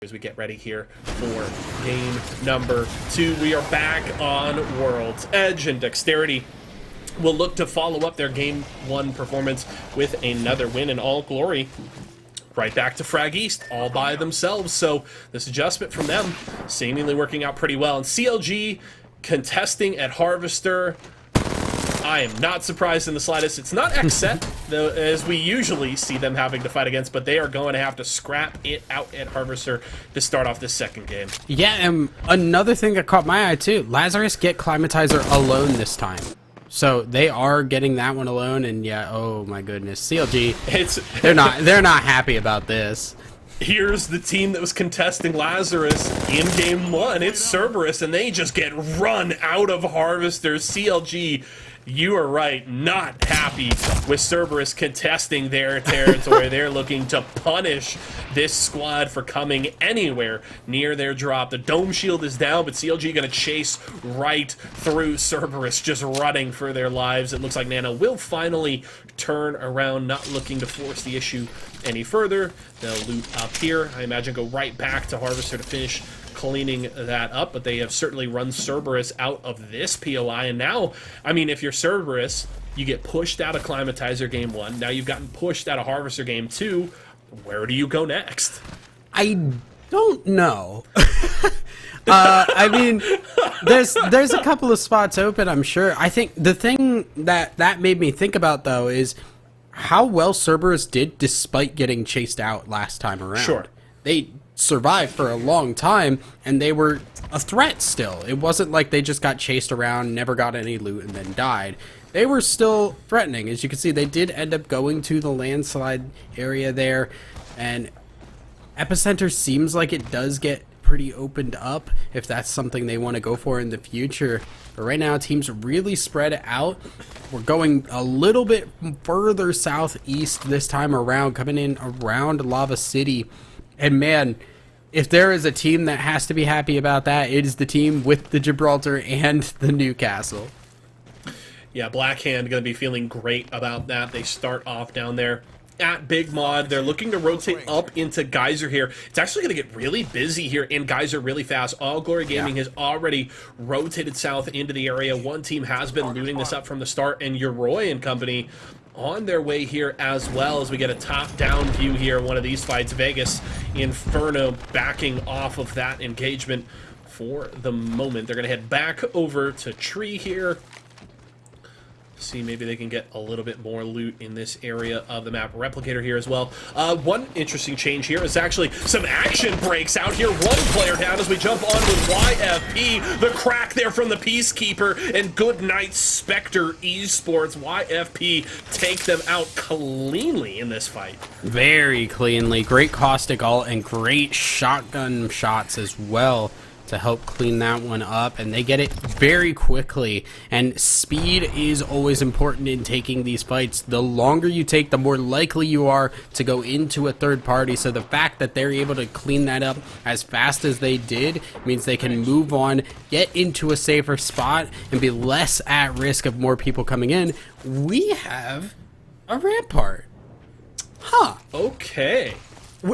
As we get ready here for game number 2, we are back on World's Edge, and Dexterity will look to follow up their game 1 performance with another win in all glory. Right back to Frag East, all by themselves, so this adjustment from them seemingly working out pretty well. And CLG contesting at Harvester, I am not surprised in the slightest. It's not X set, though, as we usually see them having to fight against, but they are going to have to scrap it out at Harvester to start off this second game. Yeah, and another thing that caught my eye too, Lazarus get Climatizer alone this time. So they are getting that one alone, and yeah, oh my goodness, CLG, they're not happy about this. Here's the team that was contesting Lazarus in game 1. It's Cerberus, and they just get run out of Harvester. CLG, you are right, not happy with Cerberus contesting their territory. They're looking to punish this squad for coming anywhere near their drop. The dome shield is down, but CLG going to chase right through Cerberus, just running for their lives. It looks like Nana will finally turn around, not looking to force the issue any further. They'll loot up here. I imagine go right back to Harvester to finish cleaning that up, but they have certainly run Cerberus out of this POI. And now, I mean, if you're Cerberus, you get pushed out of Climatizer game 1. Now you've gotten pushed out of Harvester game 2. Where do you go next? I don't know. I mean, there's a couple of spots open, I'm sure. I think the thing that made me think about, though, is how well Cerberus did despite getting chased out last time around. Sure. They survived for a long time, and they were a threat still. It wasn't like they just got chased around, never got any loot, and then died. They were still threatening. As you can see, they did end up going to the landslide area there, and Epicenter seems like it does get pretty opened up if that's something they want to go for in the future. But right now, teams really spread out. We're going a little bit further southeast this time around, coming in around Lava City. And man, if there is a team that has to be happy about that, it is the team with the Gibraltar and the Newcastle. Yeah, Blackhand going to be feeling great about that. They start off down there at Big Mod. They're looking to rotate up into Geyser here. It's actually going to get really busy here in Geyser really fast. All Glory Gaming has already rotated south into the area. One team has been looting this up from the start, and Yoroi and company on their way here as well, as we get a top-down view here. One of these fights, Vegas Inferno backing off of that engagement for the moment. They're going to head back over to Tree here. See, maybe they can get a little bit more loot in this area of the map. Replicator here as well. One interesting change here is actually some action breaks out here. One player down as we jump on with YFP. The crack there from the Peacekeeper, and good night Spectre Esports. YFP take them out cleanly in this fight. Very cleanly. Great caustic ult and great shotgun shots as well to help clean that one up, and they get it very quickly. And speed is always important in taking these fights. The longer you take, the more likely you are to go into a third party. So the fact that they're able to clean that up as fast as they did means they can move on, get into a safer spot, and be less at risk of more people coming in. We have a Rampart. Huh. Okay.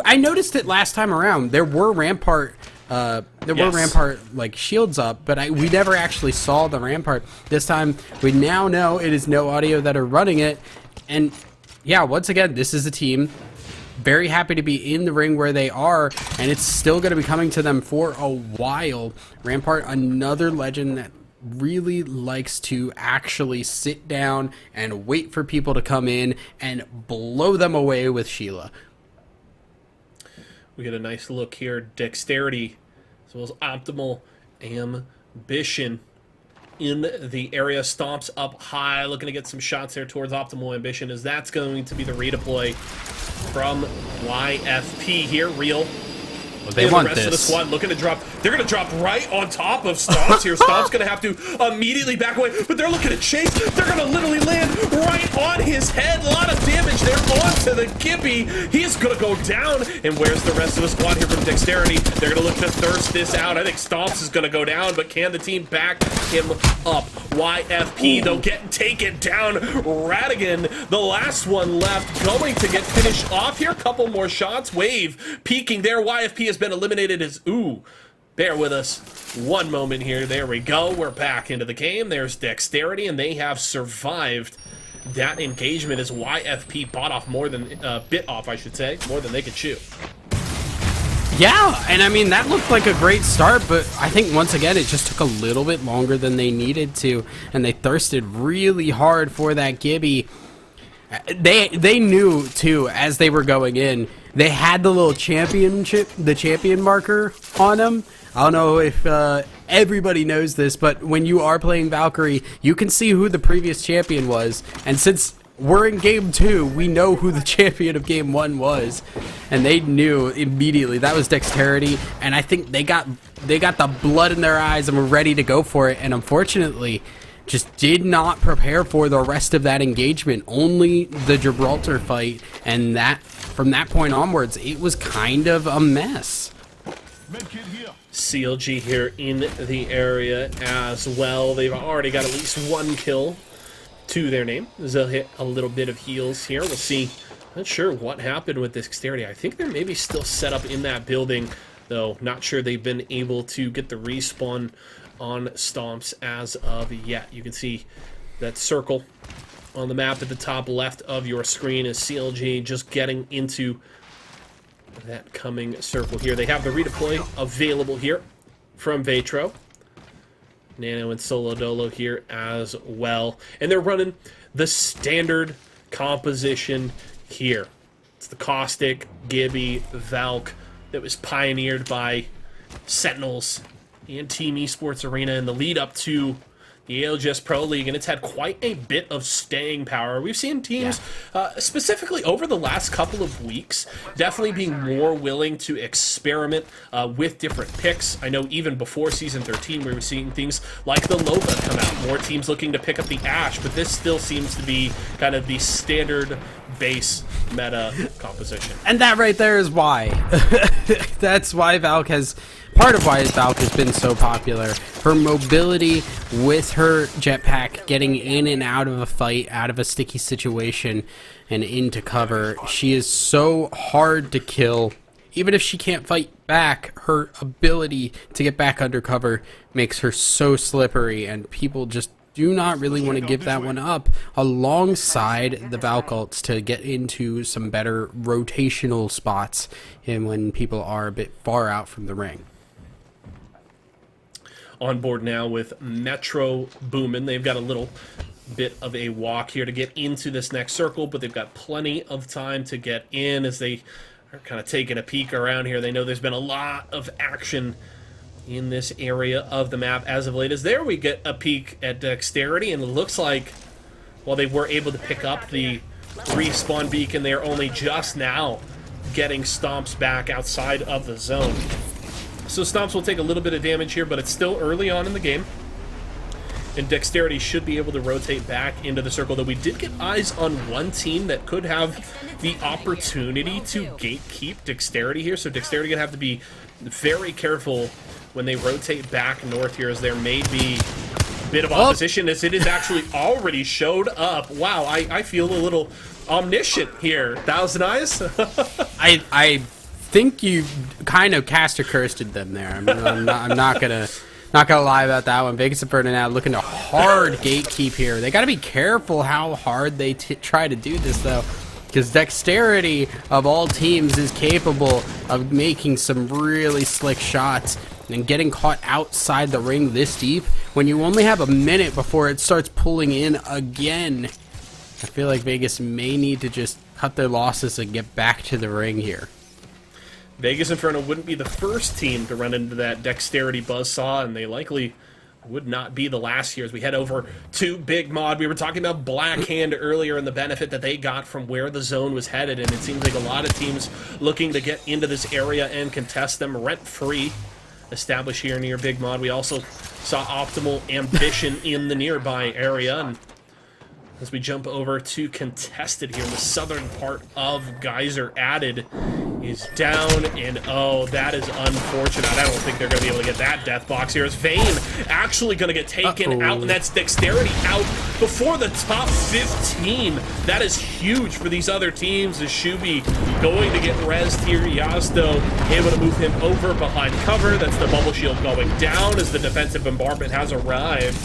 I noticed it last time around. There were Rampart like shields up, but we never actually saw the Rampart. This time we now know it is No Audio that are running it. And yeah, once again, this is a team very happy to be in the ring where they are, and it's still going to be coming to them for a while. Rampart, another legend that really likes to actually sit down and wait for people to come in and blow them away with Sheila. We get a nice look here. Dexterity, as well as Optimal Ambition in the area. Stomps up high, looking to get some shots there towards Optimal Ambition, as that's going to be the redeploy from YFP here. Real. Well, they want the rest this. of the squad looking to drop. They're going to drop right on top of Stomps here. Stomps going to have to immediately back away, but they're looking to chase. They're going to literally land right on his head. A lot of damage there onto the Gippy. He's going to go down. And where's the rest of the squad here from Dexterity? They're going to look to thirst this out. I think Stomps is going to go down, but can the team back him up? YFP, they'll get taken down. Radigan, the last one left, going to get finished off here. Couple more shots. Wave peeking there. YFP is has been eliminated as, ooh, bear with us one moment here. There we go. We're back into the game. There's Dexterity, and they have survived that engagement as YFP bit off, I should say, more than they could chew. Yeah, and I mean, that looked like a great start, but I think once again it just took a little bit longer than they needed to, and they thirsted really hard for that Gibby. They knew too, as they were going in, they had the little champion marker on them. I don't know if everybody knows this, but when you are playing Valkyrie, you can see who the previous champion was, and since we're in game 2, we know who the champion of game 1 was, and they knew immediately that was Dexterity, and I think they got the blood in their eyes and were ready to go for it, and unfortunately just did not prepare for the rest of that engagement. Only the Gibraltar fight, and that from that point onwards it was kind of a mess. CLG here in the area as well. They've already got at least 1 kill to their name. They'll hit a little bit of heals here. We'll see. Not sure what happened with Dexterity. I think they're maybe still set up in that building, though not sure they've been able to get the respawn on Stomps as of yet. You can see that circle on the map at the top left of your screen is CLG just getting into that coming circle here. They have the redeploy available here from Vatro. Nano and Solo Dolo here as well. And they're running the standard composition here. It's the Caustic, Gibby, Valk that was pioneered by Sentinels and Team Esports Arena in the lead up to the ALGS Pro League, and it's had quite a bit of staying power. We've seen teams, specifically over the last couple of weeks, definitely being more willing to experiment with different picks. I know even before Season 13, we were seeing things like the Loba come out, more teams looking to pick up the Ashe, but this still seems to be kind of the standard base meta composition. And that right there is why. That's why Valk has... Part of why Valk has been so popular. Her mobility with her jetpack, getting in and out of a fight, out of a sticky situation, and into cover. She is so hard to kill. Even if she can't fight back, her ability to get back under cover makes her so slippery, and people just do not really want to give that one up alongside the Valk ults to get into some better rotational spots and when people are a bit far out from the ring. On board now with Metro Boomin. They've got a little bit of a walk here to get into this next circle, but they've got plenty of time to get in as they are kind of taking a peek around here. They know there's been a lot of action in this area of the map as of late. As there we get a peek at Dexterity, and it looks like, while they were able to pick up the respawn beacon, they're only just now getting Stomps back outside of the zone. So Stomps will take a little bit of damage here, but it's still early on in the game. And Dexterity should be able to rotate back into the circle, though we did get eyes on one team that could have the opportunity to gatekeep Dexterity here. So Dexterity going to have to be very careful when they rotate back north here, as there may be a bit of opposition, as it is actually already showed up. Wow, I feel a little omniscient here. Thousand Eyes? I think you kind of cast a cursed them there. I'm not gonna lie about that one. Vegas and Ferdinand looking to hard gatekeep here. They got to be careful how hard they try to do this though, because Dexterity of all teams is capable of making some really slick shots and getting caught outside the ring this deep when you only have a minute before it starts pulling in again. I feel like Vegas may need to just cut their losses and get back to the ring here. Vegas Inferno wouldn't be the first team to run into that Dexterity buzzsaw, and they likely would not be the last here. As we head over to Big Mod, we were talking about Black Hand earlier and the benefit that they got from where the zone was headed, and it seems like a lot of teams looking to get into this area and contest them rent-free established here near Big Mod. We also saw Optimal Ambition in the nearby area, and as we jump over to Contested here in the southern part of Geyser, added He's down, and oh, that is unfortunate. I don't think they're going to be able to get that death box here. Is Vane actually going to get taken out, and that's Dexterity out before the top 15. That is huge for these other teams. Is Shubi going to get rezzed here? Yasto able to move him over behind cover. That's the bubble shield going down as the defensive bombardment has arrived.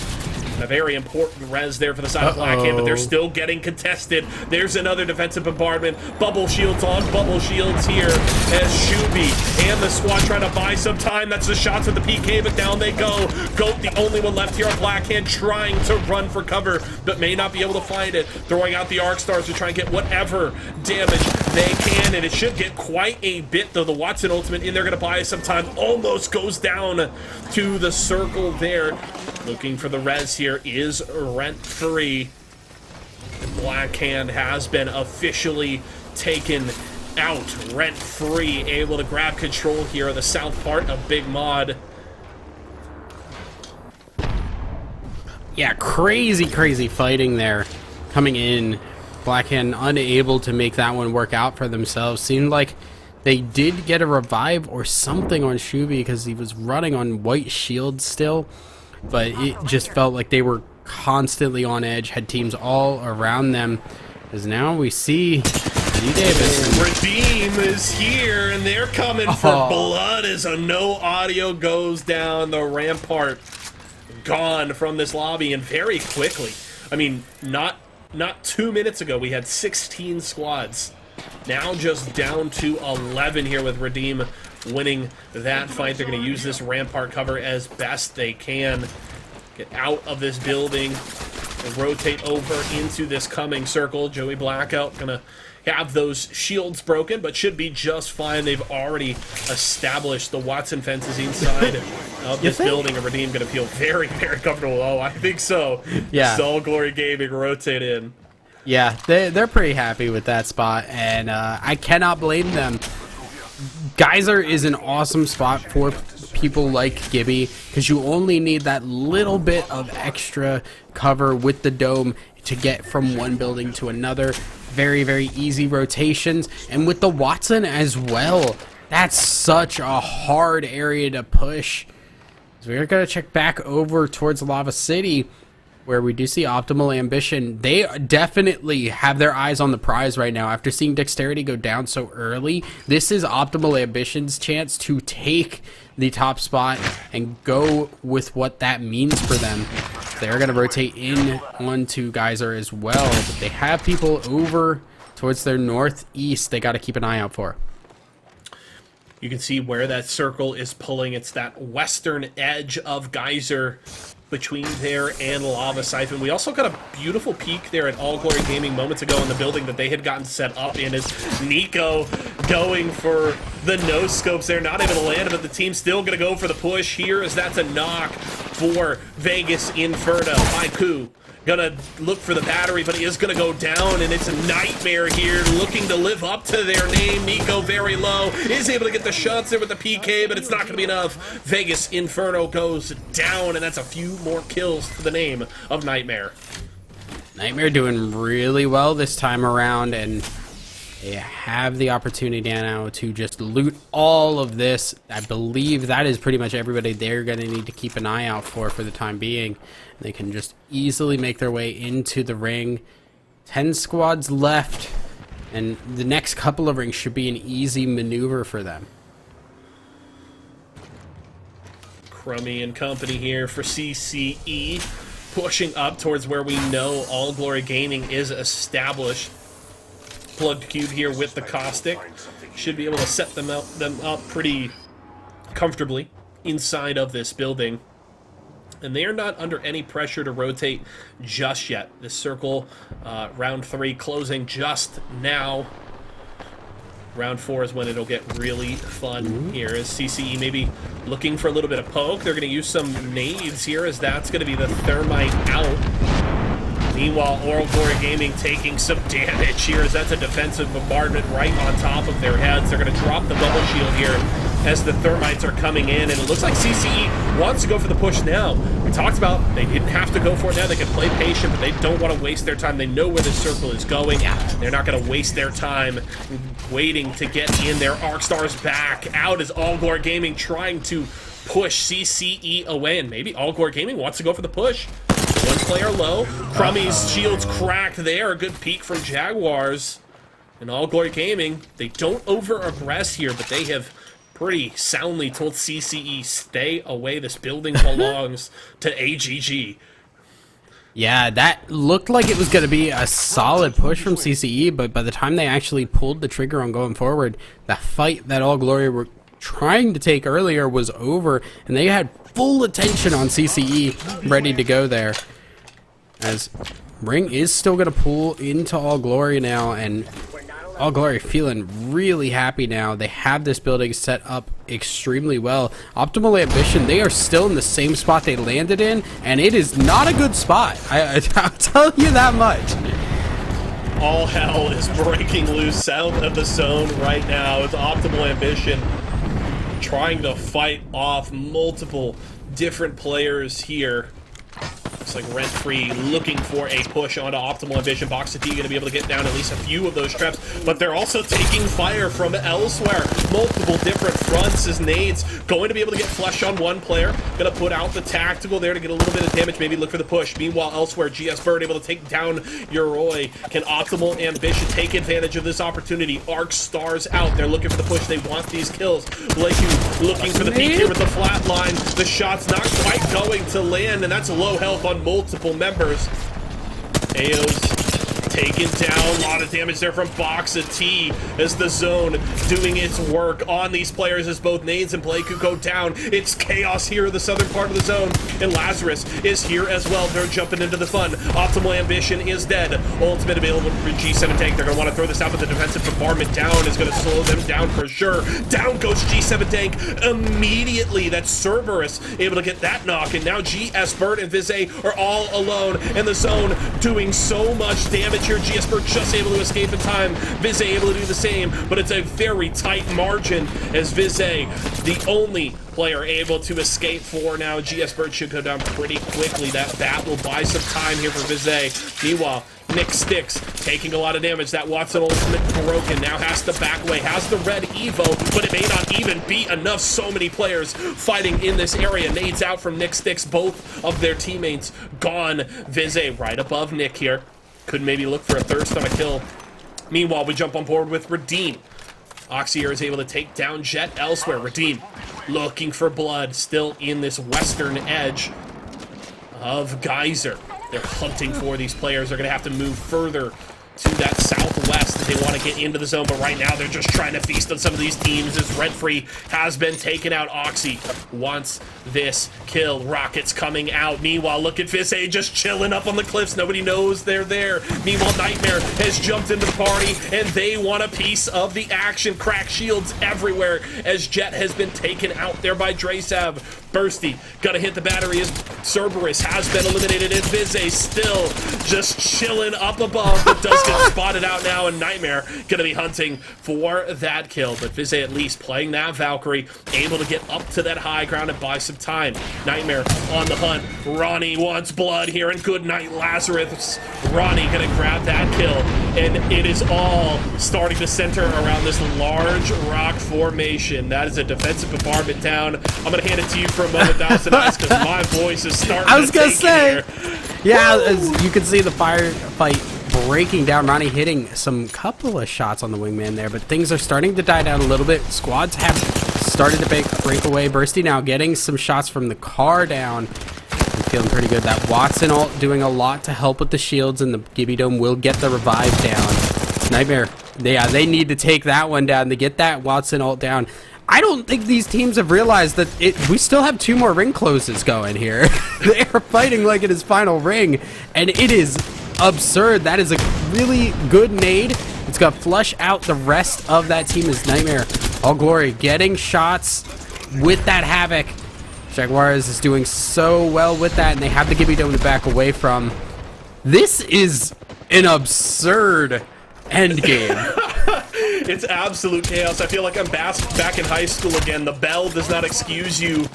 A very important res there for the side of Blackhand, but they're still getting contested. There's another defensive bombardment. Bubble shields on bubble shields here as Shubi and the squad trying to buy some time. That's the shots of the PK, but down they go. Goat, the only one left here on Blackhand, trying to run for cover, but may not be able to find it. Throwing out the Arc Stars to try and get whatever damage they can, and it should get quite a bit, though. The Watson ultimate in there going to buy some time. Almost goes down to the circle there. Looking for the res here is Rent Free. Blackhand has been officially taken out. Rent Free able to grab control here of the south part of Big Mod. Yeah, crazy fighting there coming in. Blackhand unable to make that one work out for themselves. Seemed like they did get a revive or something on Shubi because he was running on white shield still. But it just felt like they were constantly on edge, had teams all around them. As now we see G Davis. Redeem is here, and they're coming for blood as a no audio goes down. The Rampart gone from this lobby, and very quickly. I mean, not 2 minutes ago, we had 16 squads. Now just down to 11 here with Redeem winning that fight. They're going to use this Rampart cover as best they can. Get out of this building and rotate over into this coming circle. Joey Blackout going to have those shields broken, but should be just fine. They've already established the Watson fences inside of this building, and Redeem going to feel very comfortable. Oh, I think so. Yeah. Soul Glory Gaming rotate in. Yeah, they're pretty happy with that spot, and I cannot blame them. Geyser is an awesome spot for people like Gibby because you only need that little bit of extra cover with the dome to get from one building to another. Very easy rotations, and with the Watson as well, that's such a hard area to push. So we're gonna check back over towards Lava City, where we do see Optimal Ambition. They definitely have their eyes on the prize right now. After seeing Dexterity go down so early, this is Optimal Ambition's chance to take the top spot and go with what that means for them. They're going to rotate in onto Geyser as well, but they have people over towards their northeast they got to keep an eye out for. You can see where that circle is pulling. It's that western edge of Geyser between there and Lava Siphon. We also got a beautiful peek there at All Glory Gaming moments ago in the building that they had gotten set up in, as Nico going for the no scopes there, not able to land, but the team's still going to go for the push here, as that's a knock for Vegas Inferno. Haiku gonna look for the battery, but he is gonna go down, and it's a Nightmare here looking to live up to their name. Nico very low, is able to get the shots there with the PK, but it's not gonna be enough. Vegas Inferno goes down, and that's a few more kills to the name of Nightmare. Nightmare doing really well this time around, and they have the opportunity now to just loot all of this. I believe that is pretty much everybody they're going to need to keep an eye out for the time being. They can just easily make their way into the ring. 10 squads left, and the next couple of rings should be an easy maneuver for them. Crummy and company here for CCE, pushing up towards where we know All Glory Gaming is established. Plugged Cube here with the Caustic. Should be able to set them up pretty comfortably inside of this building. And they are not under any pressure to rotate just yet. This circle, round 3 closing just now. Round 4 is when it'll get really fun here, as CCE maybe looking for a little bit of poke. They're going to use some nades here, as that's going to be the thermite out. Meanwhile, All Glory Gaming taking some damage here, as that's a defensive bombardment right on top of their heads. They're going to drop the bubble shield here as the Thermites are coming in, and it looks like CCE wants to go for the push now. We talked about they didn't have to go for it now. They can play patient, but they don't want to waste their time. They know where the circle is going. They're not going to waste their time waiting to get in there. ArcStar's back out as All Glory Gaming trying to push CCE away, and maybe All Glory Gaming wants to go for the push. One player low. Crummy's shield's cracked there. A good peek from Jaguars. And All Glory Gaming, they don't over-aggress here, but they have pretty soundly told CCE, stay away. This building belongs to AGG. Yeah, that looked like it was going to be a solid push from CCE, but by the time they actually pulled the trigger on going forward, the fight that All Glory were trying to take earlier was over, and they had full attention on CCE ready to go there. As Ring is still going to pull into All Glory now, and All Glory feeling really happy now. They have this building set up extremely well. Optimal Ambition, they are still in the same spot they landed in, and it is not a good spot. I'll tell you that much. All hell is breaking loose south of the zone right now with Optimal Ambition trying to fight off multiple different players here. Looks like Rent-Free looking for a push onto Optimal Ambition. Box D going to be able to get down at least a few of those traps, but they're also taking fire from elsewhere. Multiple different fronts as nades going to be able to get flush on one player. Going to put out the tactical there to get a little bit of damage, maybe look for the push. Meanwhile, elsewhere, GS Bird able to take down Yoroi. Can Optimal Ambition take advantage of this opportunity? ArcStar's out. They're looking for the push. They want these kills. Blakey looking for the peek here with the flat line. The shot's not quite going to land, and that's low health on multiple members. Ao's taken down. A lot of damage there from Boxa T as the zone doing its work on these players as both Nades and Blake go down. It's chaos here in the southern part of the zone, and Lazarus is here as well. They're jumping into the fun. Optimal Ambition is dead. Ultimate available for G7 Tank. They're going to want to throw this out, but the defensive bombardment down is going to slow them down for sure. Down goes G7 Tank immediately. That's Cerberus able to get that knock, and now GS Bird and Vize are all alone, and the zone doing so much damage here. GS Bird just able to escape in time. Vize able to do the same, but it's a very tight margin as Vize, the only player able to escape for now. GS Bird should go down pretty quickly. That bat will buy some time here for Vize. Meanwhile, Nick Sticks taking a lot of damage. That Watson ultimate broken. Now has to back away. Has the red Evo, but it may not even be enough. So many players fighting in this area. Nades out from Nick Sticks. Both of their teammates gone. Vize right above Nick here. Could maybe look for a thirst on a kill. Meanwhile, we jump on board with Redeem. Oxier is able to take down Jet elsewhere. Redeem looking for blood. Still in this western edge of Geyser. They're hunting for these players. They're going to have to move further to that southwest if they want to get into the zone, but right now they're just trying to feast on some of these teams as Rent-Free has been taken out. Oxy wants this kill. Rockets coming out. Meanwhile, look at Vize just chilling up on the cliffs. Nobody knows they're there. Meanwhile, Nightmare has jumped into the party, and they want a piece of the action. Crack shields everywhere as Jet has been taken out there by Drasav. Bursty gonna hit the battery as Cerberus has been eliminated, and Vize still just chilling up above, but does get spotted out now, and Nightmare gonna be hunting for that kill. But Vize at least playing that Valkyrie, able to get up to that high ground and buy some time. Nightmare on the hunt. Ronnie wants blood here, and good night, Lazarus. Ronnie gonna grab that kill, and it is all starting to center around this large rock formation. That is a defensive bombardment down. I'm gonna hand it to you for a moment, Dawson, because my voice is starting I was to gonna take say, it here. yeah, as you can see the firefight breaking down. Ronnie hitting some couple of shots on the wingman there, but things are starting to die down a little bit. Squads have started to break away. Bursty now getting some shots from the car down. I'm feeling pretty good. That Watson ult doing a lot to help with the shields, and the Gibby Dome will get the revive down. Nightmare, yeah, they need to take that one down to get that Watson ult down. I don't think these teams have realized that we still have 2 more ring closes going here. They are fighting like it is final ring, and it is absurd. That is a really good nade. It's going to flush out the rest of that team as Nightmare. All Glory getting shots with that Havoc. Jaguars is doing so well with that, and they have the Gibby Dome to back away from. This is an absurd end game. It's absolute chaos. I feel like I'm back in high school again. The bell does not excuse you.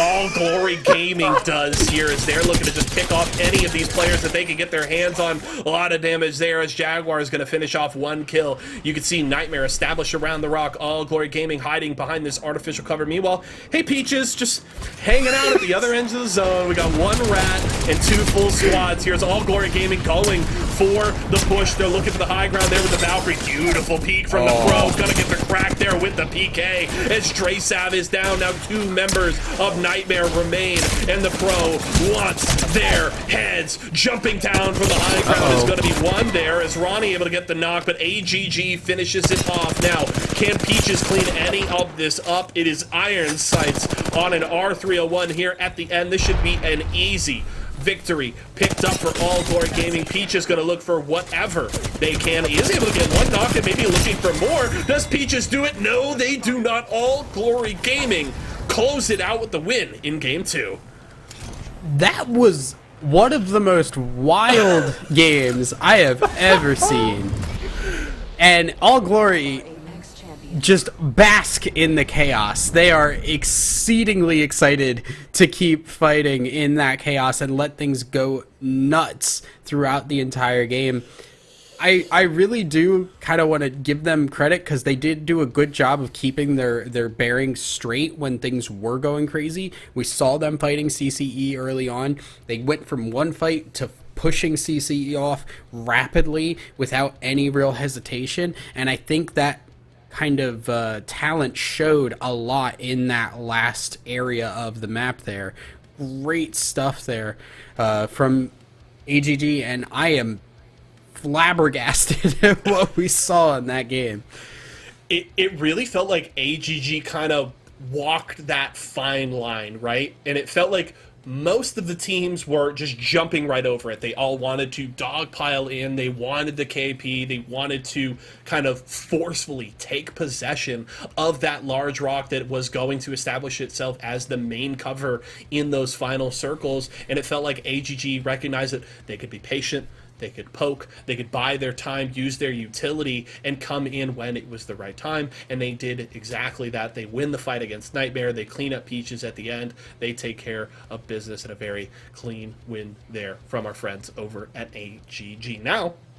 All Glory Gaming does here as they're looking to just pick off any of these players that they can get their hands on. A lot of damage there as Jaguar is going to finish off one kill. You can see Nightmare established around the rock. All Glory Gaming hiding behind this artificial cover. Meanwhile, hey Peaches just hanging out at the other ends of the zone. We got one rat and two full squads. Here's All Glory Gaming going for the push. They're looking for the high ground there with the Valkyrie. Beautiful peek from the pro. Gonna get the crack there with the PK as Dre Sav is down. Now two members of Nightmare remain, and the pro wants their heads. Jumping down from the high ground is going to be one there as Ronnie able to get the knock, but AGG finishes it off. Now, can Peaches clean any of this up? It is Iron Sights on an R301 here at the end. This should be an easy victory picked up for All Glory Gaming. Peaches going to look for whatever they can. He is able to get one knock and maybe looking for more. Does Peaches do it? No, they do not. All Glory Gaming close it out with the win in game 2. That was one of the most wild games I have ever seen. And All Glory just bask in the chaos. They are exceedingly excited to keep fighting in that chaos and let things go nuts throughout the entire game. I really do kind of want to give them credit because they did do a good job of keeping their bearings straight when things were going crazy. We saw them fighting CCE early on. They went from one fight to pushing CCE off rapidly without any real hesitation, and I think that kind of talent showed a lot in that last area of the map there. Great stuff there from AGG, and I am flabbergasted at what we saw in that game. It really felt like AGG kind of walked that fine line, right? And it felt like most of the teams were just jumping right over it. They all wanted to dogpile in. They wanted the KP. They wanted to kind of forcefully take possession of that large rock that was going to establish itself as the main cover in those final circles. And it felt like AGG recognized that they could be patient, they could poke, they could buy their time, use their utility, and come in when it was the right time. And they did exactly that. They win the fight against Nightmare. They clean up Peaches at the end. They take care of business, and a very clean win there from our friends over at AGG. Now,